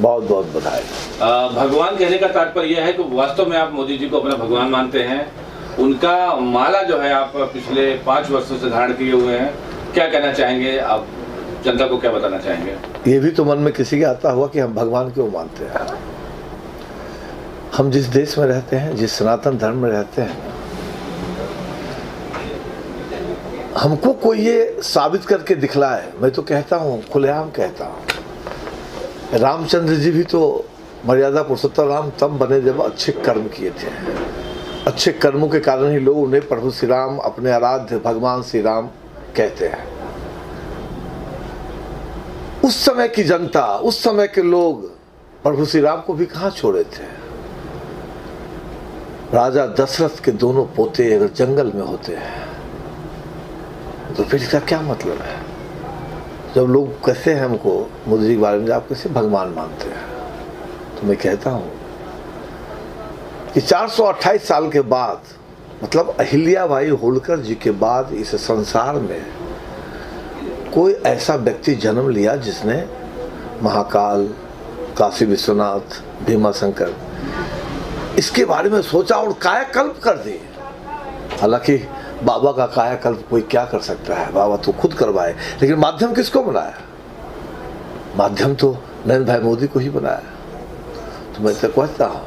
बहुत बहुत बधाई। भगवान कहने का तात्पर्य यह है कि वास्तव में आप मोदी जी को अपना भगवान मानते हैं। उनका माला जो है आप पिछले 5 वर्षों से धारण किए हुए हैं, क्या कहना चाहेंगे आप, जनता को क्या बताना चाहेंगे? ये भी तो मन में किसी के आता हुआ कि हम भगवान क्यों मानते हैं। हम जिस देश में रहते हैं, जिस सनातन धर्म में रहते हैं, हमको कोई ये साबित करके दिखलाए, मैं तो कहता हूँ, खुलेआम कहता हूँ, रामचंद्र जी भी तो मर्यादा पुरुषोत्तम राम तब बने जब अच्छे कर्म किए थे। अच्छे कर्मों के कारण ही लोग उन्हें प्रभु श्री राम, अपने आराध्य भगवान श्री राम कहते हैं। उस समय की जनता, उस समय के लोग प्रभु श्री राम को भी कहाँ छोड़े थे। राजा दशरथ के दोनों पोते अगर जंगल में होते हैं तो फिर इसका क्या मतलब है? जब लोग कहते हैं हमको मोदी जी के बारे में, आप कैसे भगवान मानते हैं, तो मैं कहता हूँ कि 428 साल के बाद मतलब अहिल्याबाई होलकर जी के बाद इस संसार में कोई ऐसा व्यक्ति जन्म लिया जिसने महाकाल, काशी विश्वनाथ, भीमा शंकर इसके बारे में सोचा और कायाकल्प कर दिए। हालांकि बाबा का कायाकल्प कोई क्या कर सकता है, बाबा तो खुद करवाए, लेकिन माध्यम किसको बनाया? माध्यम तो नरेंद्र भाई मोदी को ही बनाया। तो मैं तो कहता हूँ,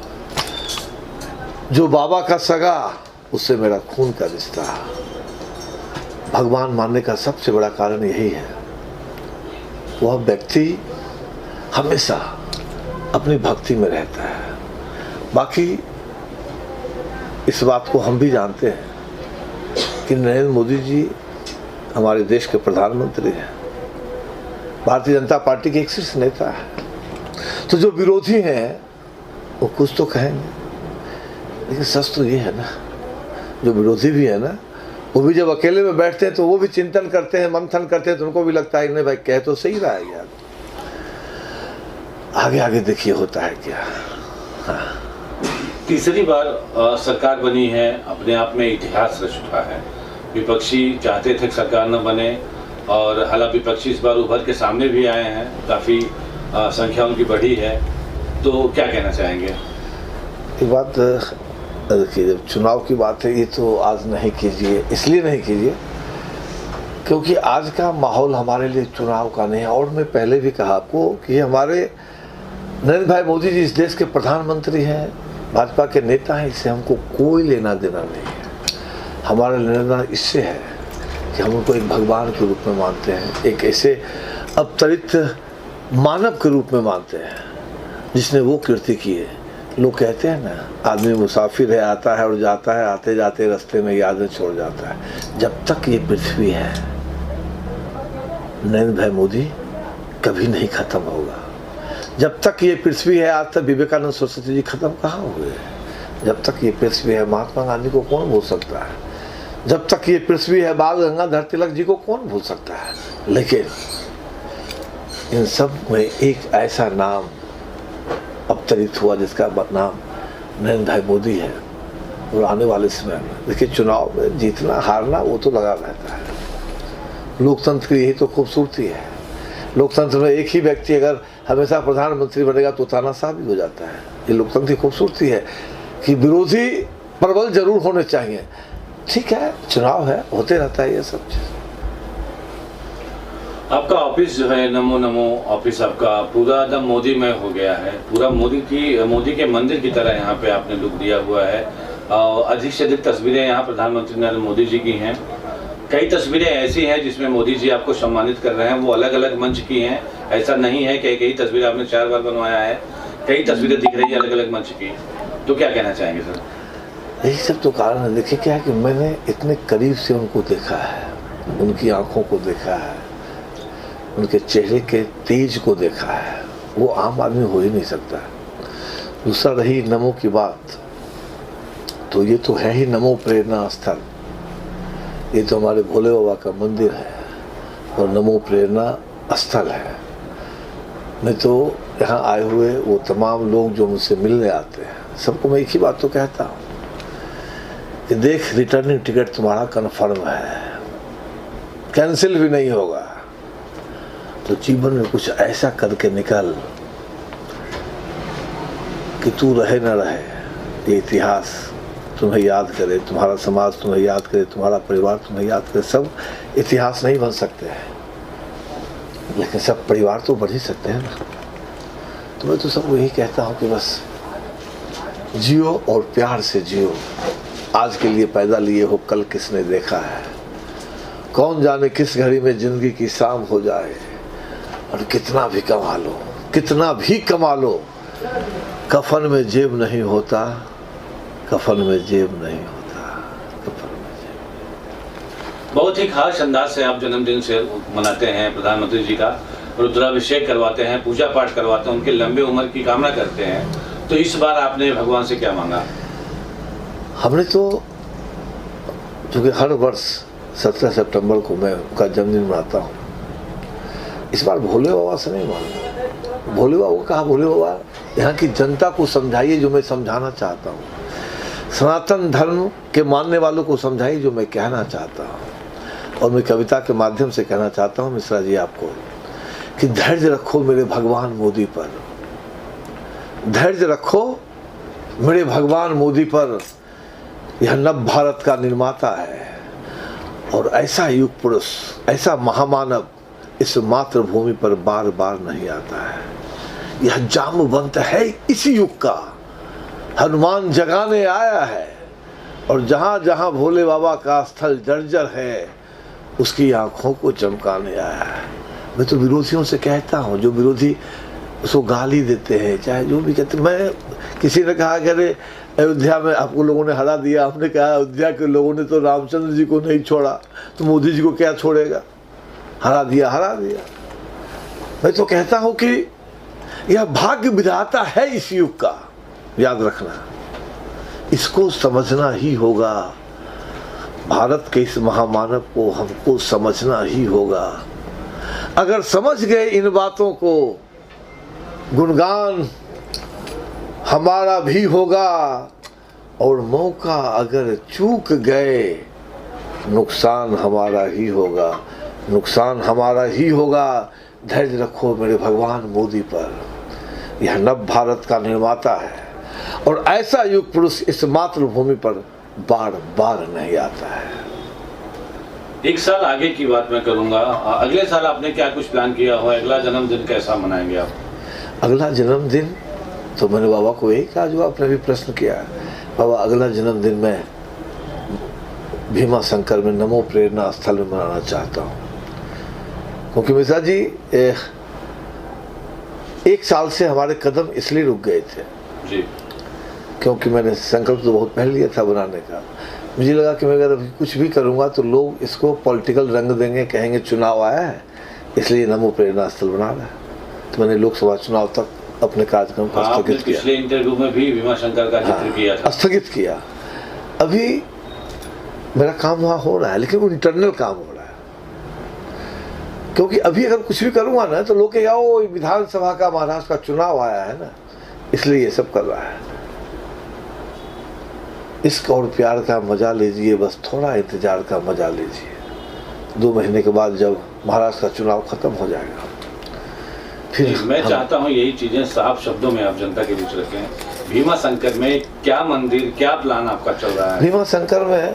जो बाबा का सगा उससे मेरा खून का रिश्ता। भगवान मानने का सबसे बड़ा कारण यही है, वह व्यक्ति हमेशा अपनी भक्ति में रहता है। बाकी इस बात को हम भी जानते हैं कि नरेंद्र मोदी जी हमारे देश के प्रधानमंत्री हैं, भारतीय जनता पार्टी के एक शीर्ष नेता है। तो जो विरोधी हैं वो कुछ तो कहेंगे, लेकिन सच तो ये है ना, जो विरोधी भी है ना, वो भी जब अकेले में बैठते हैं तो वो भी चिंतन करते हैं, मंथन करते हैं, तो उनको भी लगता है नहीं भाई कह तो सही रहा है यार, आगे आगे देखिए होता है क्या। हाँ। तीसरी बार सरकार बनी है, अपने आप में इतिहास रच चुका है। विपक्षी चाहते थे कि सरकार न बने, और हालांकि विपक्षी इस बार उभर के सामने भी आए हैं, काफ़ी संख्या उनकी बढ़ी है, तो क्या कहना चाहेंगे? ये बात देखिए, जब चुनाव की बात है ये तो आज नहीं कीजिए, इसलिए नहीं कीजिए क्योंकि आज का माहौल हमारे लिए चुनाव का नहीं है। और मैं पहले भी कहा आपको कि हमारे नरेंद्र भाई मोदी जी इस देश के प्रधानमंत्री हैं, भाजपा के नेता हैं, इससे हमको कोई लेना देना नहीं है। हमारा लेना इससे है कि हम उनको एक भगवान के रूप में मानते हैं, एक ऐसे अवतरित मानव के रूप में मानते हैं जिसने वो कीर्ति की है। लोग कहते हैं ना, आदमी मुसाफिर है, आता है और जाता है, आते जाते रास्ते में यादें छोड़ जाता है। जब तक ये पृथ्वी है नरेंद्र भाई मोदी कभी नहीं खत्म होगा। जब तक ये पृथ्वी है, आज तक विवेकानंद सरस्वती जी खत्म कहाँ हुए? जब तक ये पृथ्वी है महात्मा गांधी को कौन भूल सकता है? जब तक ये पृथ्वी है बाल गंगाधर तिलक जी को कौन भूल सकता है? लेकिन इन सब में एक ऐसा नाम अवतरित हुआ जिसका नाम नरेंद्र भाई मोदी है। और आने वाले समय में देखिए, चुनाव में जीतना हारना वो तो लगा रहता है। लोकतंत्र की यही तो खूबसूरती है। लोकतंत्र में एक ही व्यक्ति अगर हमेशा प्रधानमंत्री बनेगा तो तानाशाह भी हो जाता है। ये लोकतंत्र की खूबसूरती है कि विरोधी प्रबल जरूर होने चाहिए। ठीक है, चुनाव है, होते रहता है ये सब चीज। आपका ऑफिस जो है नमो नमो ऑफिस, आपका पूरा एकदम मोदीमय हो गया है, पूरा मोदी के मंदिर की तरह यहाँ पे आपने लुक दिया हुआ है। अधिक से अधिक तस्वीरें यहाँ प्रधानमंत्री नरेंद्र मोदी जी की हैं। कई तस्वीरें ऐसी हैं जिसमें मोदी जी आपको सम्मानित कर रहे हैं, वो अलग अलग मंच की हैं। ऐसा नहीं है कि कई तस्वीरें आपने 4 बार बनवाया है, कई तस्वीरें दिख रही है अलग अलग मंच की। तो क्या कहना चाहेंगे सर? यही सब तो कारण है। देखिए क्या है कि मैंने इतने करीब से उनको देखा है, उनकी आंखों को देखा है, उनके चेहरे के तेज को देखा है, वो आम आदमी हो ही नहीं सकता। दूसरा रही नमो की बात, तो ये तो है ही नमो प्रेरणा स्थल। ये तो हमारे भोले बाबा का मंदिर है और नमो प्रेरणा स्थल है। मैं तो यहाँ आए हुए वो तमाम लोग जो मुझसे मिलने आते हैं, सबको मैं एक ही बात तो कहता हूँ कि देख, रिटर्निंग टिकट तुम्हारा कन्फर्म है, कैंसिल भी नहीं होगा। तो जीवन में कुछ ऐसा करके निकल कि तू रहे न रहे, ये इतिहास तुम्हें याद करे, तुम्हारा समाज तुम्हें याद करे, तुम्हारा परिवार तुम्हें याद करे। सब इतिहास नहीं बन सकते हैं, लेकिन सब परिवार तो बढ़ ही सकते हैं ना। तो मैं तो सबको यही कहता हूँ कि बस जियो और प्यार से जियो। आज के लिए पैदा लिए हो, कल किसने देखा है? कौन जाने किस घड़ी में जिंदगी की शाम हो जाए। और कितना भी कमा लो, कितना भी कमा लो, कफन में जेब नहीं होता, कफन में जेब नहीं होता, कफन में जेब। बहुत ही खास अंदाज से आप जन्मदिन से मनाते हैं प्रधानमंत्री जी का, रुद्राभिषेक करवाते हैं, पूजा पाठ करवाते हैं, उनके लंबे उम्र की कामना करते हैं। तो इस बार आपने भगवान से क्या मांगा? हमने तो चूँकि हर वर्ष 17 सितंबर को मैं उनका जन्मदिन मनाता हूँ, इस बार भोले बाबा से नहीं मांगा। भोले बाबा को कहा, भोले बाबा यहाँ की जनता को समझाइए जो मैं समझाना चाहता हूँ। सनातन धर्म के मानने वालों को समझाइए जो मैं कहना चाहता हूँ। और मैं कविता के माध्यम से कहना चाहता हूँ मिश्रा जी आपको कि धैर्य रखो मेरे भगवान मोदी पर, धैर्य रखो मेरे भगवान मोदी पर। यह नव भारत का निर्माता है और ऐसा युग पुरुष, ऐसा महामानव इस मातृभूमि पर बार बार नहीं आता है। यह जामवंत है इसी युग का, हनुमान जगाने आया है और जहाँ जहाँ भोले बाबा का स्थल जर्जर है उसकी आंखों को चमकाने आया है। मैं तो विरोधियों से कहता हूँ, जो विरोधी उसको गाली देते हैं चाहे जो भी कहते, मैं किसी ने कहा कि अरे अयोध्या में आपको लोगों ने हरा दिया, हमने कहा अयोध्या के लोगों ने तो रामचंद्र जी को नहीं छोड़ा तो मोदी जी को क्या छोड़ेगा, हरा दिया हरा दिया। मैं तो कहता हूँ कि यह भाग्य विधाता है इस युग का, याद रखना, इसको समझना ही होगा। भारत के इस महामानव को हमको समझना ही होगा। अगर समझ गए इन बातों को, गुणगान हमारा भी होगा और मौका अगर चूक गए नुकसान हमारा ही होगा, नुकसान हमारा ही होगा। धैर्य रखो मेरे भगवान मोदी पर, यह नव भारत का निर्माता है और ऐसा युग पुरुष इस मातृभूमि पर बार बार नहीं आता है। एक साल आगे की बात मैं करूंगा, अगले साल आपने क्या कुछ प्लान किया हो? अगला जन्मदिन कैसा मनाएंगे आप? अगला जन्मदिन तो मैंने बाबा को यही कहा जो आपने भी प्रश्न किया, बाबा अगला जन्मदिन मैं भीमा शंकर में नमो प्रेरणा स्थल में मनाना चाहता हूँ। क्योंकि मिश्रा जी एक साल से हमारे कदम इसलिए रुक गए थे जी, क्योंकि मैंने संकल्प तो बहुत पहले लिया था बनाने का। मुझे लगा कि मैं अगर कुछ भी करूँगा तो लोग इसको पॉलिटिकल रंग देंगे, कहेंगे चुनाव आया है इसलिए नमो प्रेरणा स्थल बना रहा है। तो मैंने लोकसभा चुनाव तक अपने कार्यक्रम को स्थगित किया। पिछले इंटरव्यू में भी भीमा शंकर का जिक्र किया था। स्थगित किया। अभी मेरा काम वहाँ हो रहा है लेकिन वो इंटरनल काम हो रहा है, क्योंकि अभी अगर कुछ भी करूँगा ना तो लोग कहेगा वो विधानसभा का महाराष्ट्र का चुनाव आया है ना इसलिए ये सब कर रहा है। इश्क और प्यार का मजा लीजिए, बस थोड़ा इंतजार का मजा लीजिए। 2 महीने के बाद जब महाराष्ट्र का चुनाव खत्म हो जाएगा फिर मैं चाहता हूँ यही चीजें साफ शब्दों में आप जनता के बीच रखें। भीमा शंकर में क्या मंदिर, क्या प्लान आपका चल रहा है? भीमा शंकर में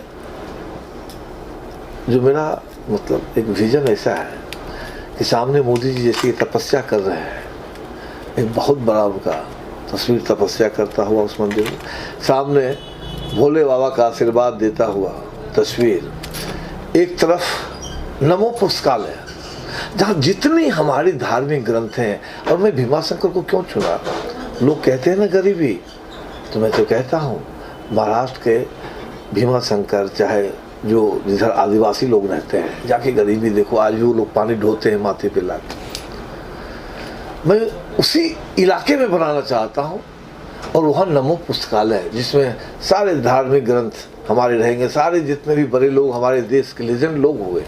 जो मेरा मतलब एक विजन ऐसा है कि सामने मोदी जी जैसी तपस्या कर रहे हैं, एक बहुत बड़ा उनका तस्वीर तपस्या करता हुआ उस मंदिर में, सामने भोले बाबा का आशीर्वाद देता हुआ तस्वीर, एक तरफ नमो पुस्तकालय जहाँ जितनी हमारी धार्मिक ग्रंथ हैं। और मैं भीमा शंकर को क्यों चुना? लोग कहते हैं ना गरीबी, तो मैं तो कहता हूँ महाराष्ट्र के भीमा शंकर, चाहे जो जिधर आदिवासी लोग रहते हैं जाके गरीबी देखो, आज भी वो लोग पानी ढोते हैं माथे पे लाके। मैं उसी इलाके में बनाना चाहता हूँ और वहाँ नमो पुस्तकालय जिसमें सारे धार्मिक ग्रंथ हमारे रहेंगे, सारे जितने भी बड़े लोग हमारे देश के लेजेंड लोग हुए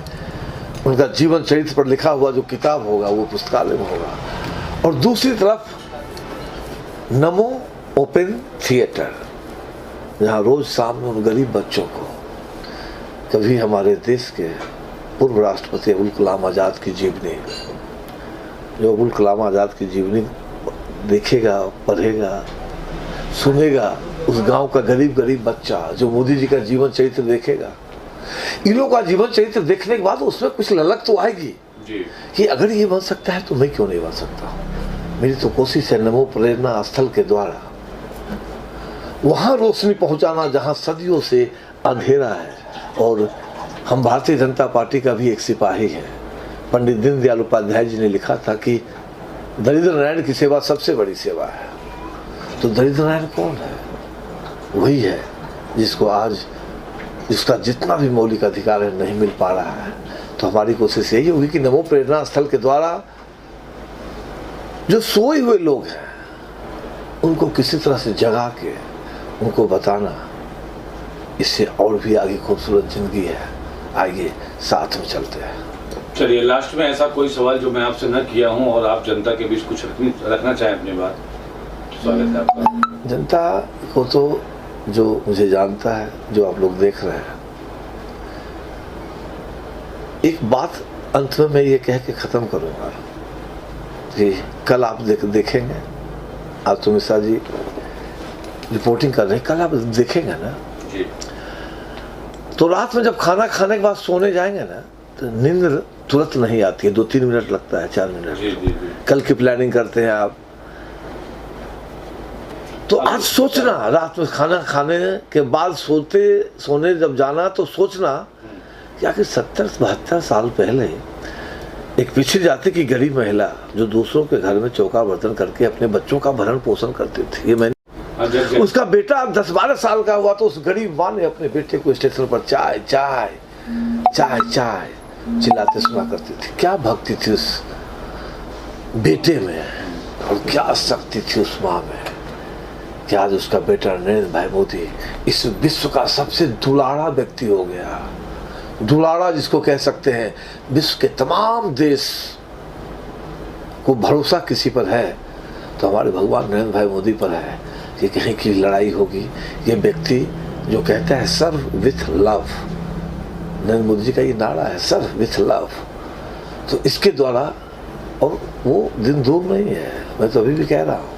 उनका जीवन चरित्र पर लिखा हुआ जो किताब होगा वो पुस्तकालय में होगा। और दूसरी तरफ नमो ओपन थिएटर, जहाँ रोज शाम में उन गरीब बच्चों को, कभी हमारे देश के पूर्व राष्ट्रपति अब्दुल कलाम आज़ाद की जीवनी, जो अब्दुल कलाम आज़ाद की जीवनी देखेगा, पढ़ेगा, सुनेगा, उस गांव का गरीब बच्चा जो मोदी जी का जीवन चरित्र देखेगा, इन लोगों का जीवन चरित्र देखने के बाद उसमें कुछ ललक तो आएगी जी कि अगर ये बन सकता है तो मैं क्यों नहीं बन सकता। मेरी तो कोशिश है नमो प्रेरणा स्थल के द्वारा वहाँ रोशनी पहुँचाना जहाँ सदियों से अंधेरा है। और हम भारतीय जनता पार्टी का भी एक सिपाही है। पंडित दीनदयाल उपाध्याय जी ने लिखा था कि दरिद्र नारायण की सेवा सबसे बड़ी सेवा है। तो दरिद्र नारायण कौन है? वही है जिसको आज जिसका जितना भी मौलिक अधिकार है नहीं मिल पा रहा है। तो हमारी कोशिश यही होगी कि नमो प्रेरणा स्थल के द्वारा जो सोए हुए लोग हैं उनको किसी तरह से जगा के उनको बताना, इससे और भी आगे खूबसूरत जिंदगी है, आगे साथ में चलते हैं। चलिए लास्ट में ऐसा कोई सवाल जो मैं आपसे न किया हूं और आप जनता के बीच कुछ रखना चाहें अपनी बात, स्वागत है आपका। जनता को तो जो मुझे जानता है, जो आप लोग देख रहे हैं, एक बात अंत में मैं ये कह के ख़त्म करूँगा कि कल आप देखेंगे, आज तो मिश्रा जी रिपोर्टिंग कर रहे हैं, कल आप देखेंगे ना जी। तो रात में जब खाना खाने के बाद सोने जाएंगे ना तो नींद तुरंत नहीं आती है, 2-3 मिनट लगता है, 4 मिनट। जी, जी, जी। कल की प्लानिंग करते हैं आप, तो आज सोचना, रात में खाना खाने के बाद सोने जब जाना तो सोचना कि आखिर 70-72 साल पहले एक पिछड़ी जाति की गरीब महिला जो दूसरों के घर में चौका बर्तन करके अपने बच्चों का भरण पोषण करती थी, ये मैंने, उसका बेटा 10-12 साल का हुआ तो उस गरीब माँ ने अपने बेटे को स्टेशन पर चाय चाय चाय चाय चिल्लाते सुना करती थी। क्या भक्ति थी उस बेटे में और क्या शक्ति थी उस माँ में कि आज उसका बेटा नरेंद्र भाई मोदी इस विश्व का सबसे दुलारा व्यक्ति हो गया। दुलारा जिसको कह सकते हैं, विश्व के तमाम देश को भरोसा किसी पर है तो हमारे भगवान नरेंद्र भाई मोदी पर है कि कहीं की लड़ाई होगी, ये व्यक्ति जो कहता है सर्व विथ लव, नरेंद्र मोदी जी का ये नारा है, सर्व विथ लव। तो इसके द्वारा, और वो दिन दूर नहीं है, मैं तो अभी भी कह रहा हूँ,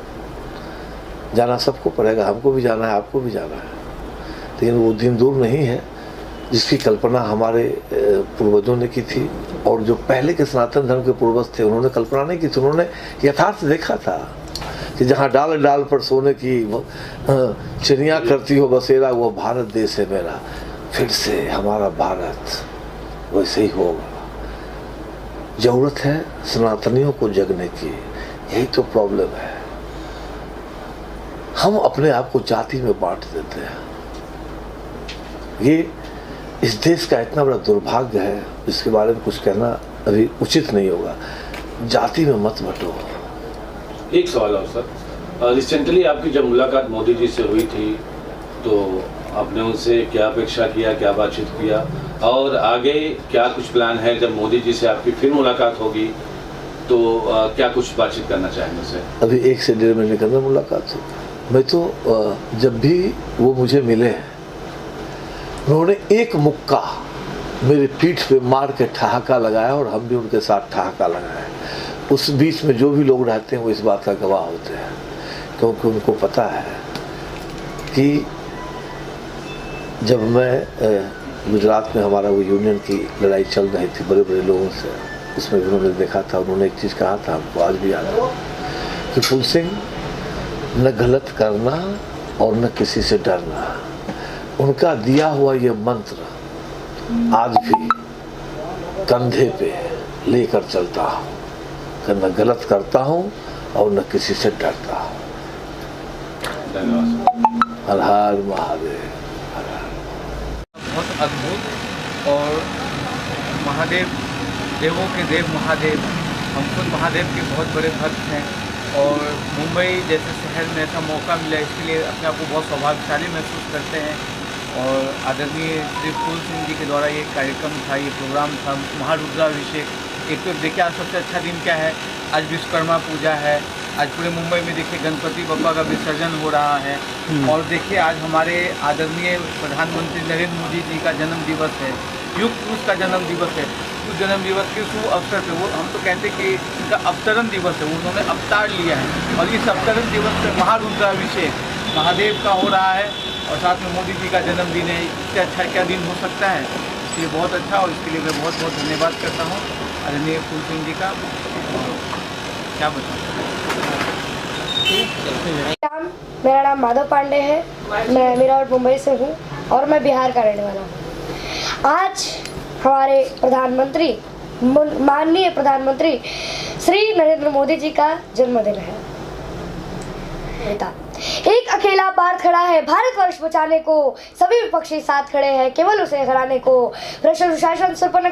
जाना सबको पड़ेगा, हमको भी जाना है, आपको भी जाना है, लेकिन वो दिन दूर नहीं है जिसकी कल्पना हमारे पूर्वजों ने की थी। और जो पहले के सनातन धर्म के पूर्वज थे उन्होंने कल्पना नहीं की थी, उन्होंने यथार्थ देखा था कि जहाँ डाल डाल पर सोने की चिड़िया करती हो बसेरा, वो भारत देश है मेरा, फिर से हमारा भारत वैसे ही होगा। जरूरत है सनातनियों को जगने की, यही तो प्रॉब्लम है। हम अपने आप को जाति में बांट देते हैं, ये इस देश का इतना बड़ा दुर्भाग्य है, इसके बारे में कुछ कहना अभी उचित नहीं होगा। जाति में मत बंटो। एक सवाल और सर, रिसेंटली आपकी जब मुलाकात मोदी जी से हुई थी तो आपने उनसे क्या अपेक्षा किया, क्या बातचीत किया, और आगे क्या कुछ प्लान है? जब मोदी जी से आपकी फिर मुलाकात होगी तो क्या कुछ बातचीत करना चाहेंगे उनसे? अभी 1 से 1.5 महीने के अंदर मुलाकात हुई। मैं तो जब भी वो मुझे मिले, उन्होंने एक मुक्का मेरी पीठ पे मार के ठहाका लगाया और हम भी उनके साथ ठहाका लगाए। उस बीच में जो भी लोग रहते हैं वो इस बात का गवाह होते हैं, क्योंकि उनको पता है कि जब मैं गुजरात में हमारा वो यूनियन की लड़ाई चल रही थी बड़े बड़े लोगों से, उसमें भी उन्होंने देखा था, उन्होंने एक चीज़ कहा था, हमको आज भी याद है कि फूल सिंह, न गलत करना और न किसी से डरना। उनका दिया हुआ ये मंत्र आज भी कंधे पे लेकर चलता हूँ कि न गलत करता हूँ और न किसी से डरता हूँ। हर हर महादेव। बहुत अद्भुत, और महादेव, देवों के देव महादेव, हम खुद महादेव के बहुत बड़े भक्त हैं, और मुंबई जैसे शहर में ऐसा मौका मिला, इसके लिए अपने आप को बहुत सौभाग्यशाली महसूस करते हैं। और आदरणीय श्री फूल सिंह जी के द्वारा ये कार्यक्रम था, ये प्रोग्राम था, महारुद्राभिषेक। एक तो देखिए आज सबसे अच्छा दिन क्या है, आज विश्वकर्मा पूजा है, आज पूरे मुंबई में देखिए गणपति बप्पा का विसर्जन हो रहा है, और देखिए आज हमारे आदरणीय प्रधानमंत्री नरेंद्र मोदी जी का जन्म दिवस है, युग पुरुष का जन्म दिवस है। उस जन्म दिवस के शुभ अवसर पे वो हम तो कहते हैं कि इनका अवतरण दिवस है, उन्होंने अवतार लिया है, और इस अवतरण दिवस पे महारुद्राभिषेक महादेव का हो रहा है, और साथ में मोदी जी का जन्मदिन है। इससे अच्छा क्या दिन हो सकता है? इसलिए बहुत अच्छा, और इसके लिए मैं बहुत बहुत धन्यवाद करता हूँ आदरणीय फूल सिंह जी का। क्या बताऊँ? मेरा नाम माधव पांडे है, मैं मीराट मुंबई से हूँ और मैं बिहार का रहने वाला हूँ। आज हमारे प्रधानमंत्री, माननीय प्रधानमंत्री श्री नरेंद्र मोदी जी का जन्मदिन है। एक अकेला पार्थ खड़ा है भारतवर्ष बचाने को, सभी विपक्षी साथ खड़े हैं केवल उसे हराने को। भ्रष्ट दुशासन सुरपन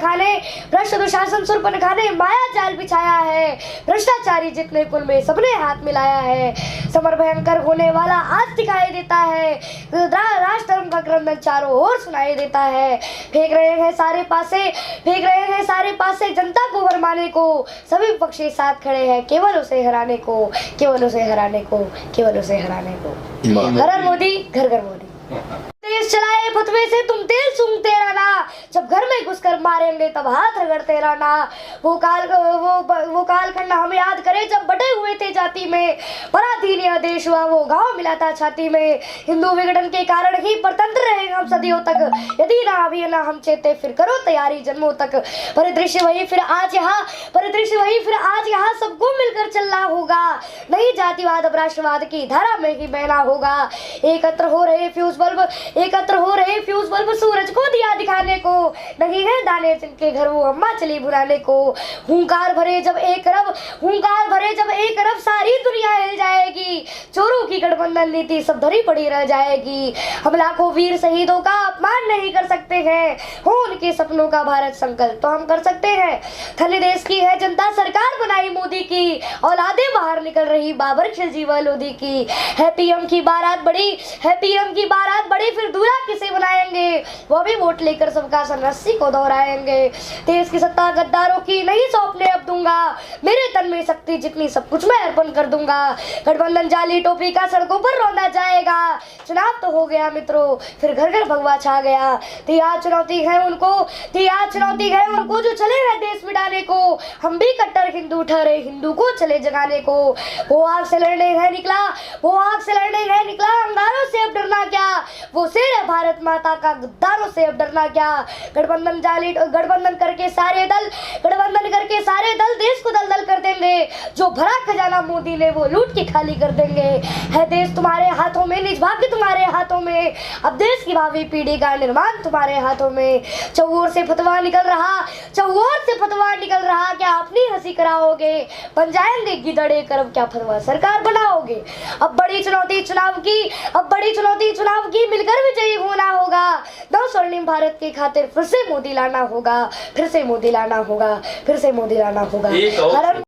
खाने माया जाल बिछाया है, भ्रष्टाचारी जितने कुल में सबने हाथ मिलाया है। समर भयंकर होने वाला आज दिखाई देता है, राष्ट्र धर्म का क्रंदन चारों ओर सुनाई देता है। फेंक रहे हैं सारे पासे जनता को भरमाने को, सभी विपक्षी साथ खड़े हैं केवल उसे हराने को, केवल उसे हराने को, केवल उसे हराने को। हर हर मोदी, घर घर मोदी। चलाए फतवे से तुम तेल सूंघते रहना, जब घर में घुसकर मारेंगे तब हाथ रगड़ते रहना। वो कालखंड हम याद करें जब बटे हुए थे जाति में, पराधीन यह देश हुआ वो गांव मिला था छाती में। हिंदू विघटन के कारण ही परतंत्र रहेंगे हम सदियों तक, यदि ना अभी ना हम चेते फिर करो तैयारी जन्मों तक। परिदृश्य वही फिर आज यहाँ, परिदृश्य वही फिर आज यहाँ, सबको मिलकर चलना होगा, नहीं जातिवाद अब राष्ट्रवाद की धारा में ही बहना होगा। एकत्र हो रहे फ्यूज बल्ब, एकत्र हो रहे फ्यूज बल्ब सूरज को दिया दिखाने को, नहीं है दाने जिनके घर वो अम्मा चली बुलाने को। हुंकार भरे जब एक रब, हुंकार भरे जब एक रब, सारी दुनिया हिल जाएगी, चोरों की गठबंधन नीति सब धरी पड़ी रह जाएगी। हम लाखों वीर शहीदों का अपमान नहीं कर सकते हैं, हो उनके सपनों का भारत संकल्प तो हम कर सकते हैं। धन्य देश की है जनता सरकार बनाई मोदी की, औलादे बाहर निकल रही बाबर खिलजी व लोधी की। है पीएम की बारात बड़ी, है पीएम की बारात बड़ी, फिर दूल्हा किसे बनाएंगे, वो भी वोट लेकर सबका संरस्सी को दोहराएंगे। देश की सत्ता गद्दारों की नहीं सौंपने अब दूंगा, मेरे तन में शक्ति जितनी सब कुछ मैं अर्पण कर दूंगा। गठबंधन जाली टोपी का सड़कों पर रौंदा जाएगा, चुनाव तो हो गया मित्रों फिर घर घर भगवा छा गया। तैयार चुनौती है उनको, तैयार चुनौती है उनको जो चले हैं देश मिटाने को, हम भी कट्टर हिंदू ठहरे हिंदू को चले जगाने को। वो आग से लड़ने है निकला, वो आग से लड़ने है निकला, अंगारों से अब डरना क्या, वो शेर है भारत माता का, गद्दारों से अब डरना क्या। गठबंधन जाली, गठबंधन करके सारे दल, गठबंधन करके सारे दल देश को दलदल कर देंगे, जो भरा खजाना मोदी ने वो लूट के खाली कर देंगे। है देश तुम्हारे हाथों में, निज भाग्य तुम्हारे हाथों में, अब देश की भावी पीढ़ी का निर्माण तुम्हारे हाथों में। चौओर से फतवा निकल रहा, चौओर से फतवा निकल रहा, क्या अपनी हंसी कराओगे, बन जाएंगे गिदड़े करब क्या फतवा सरकार बनाओगे। अब बड़ी चुनौती चुनाव की, अब बड़ी चुनौती चुनाव की, मिलकर विजयी होना होगा। नव स्वर्णिम भारत की खातिर फिर से मोदी लाना होगा, फिर से मोदी लाना होगा, फिर से मोदी लाना होगा।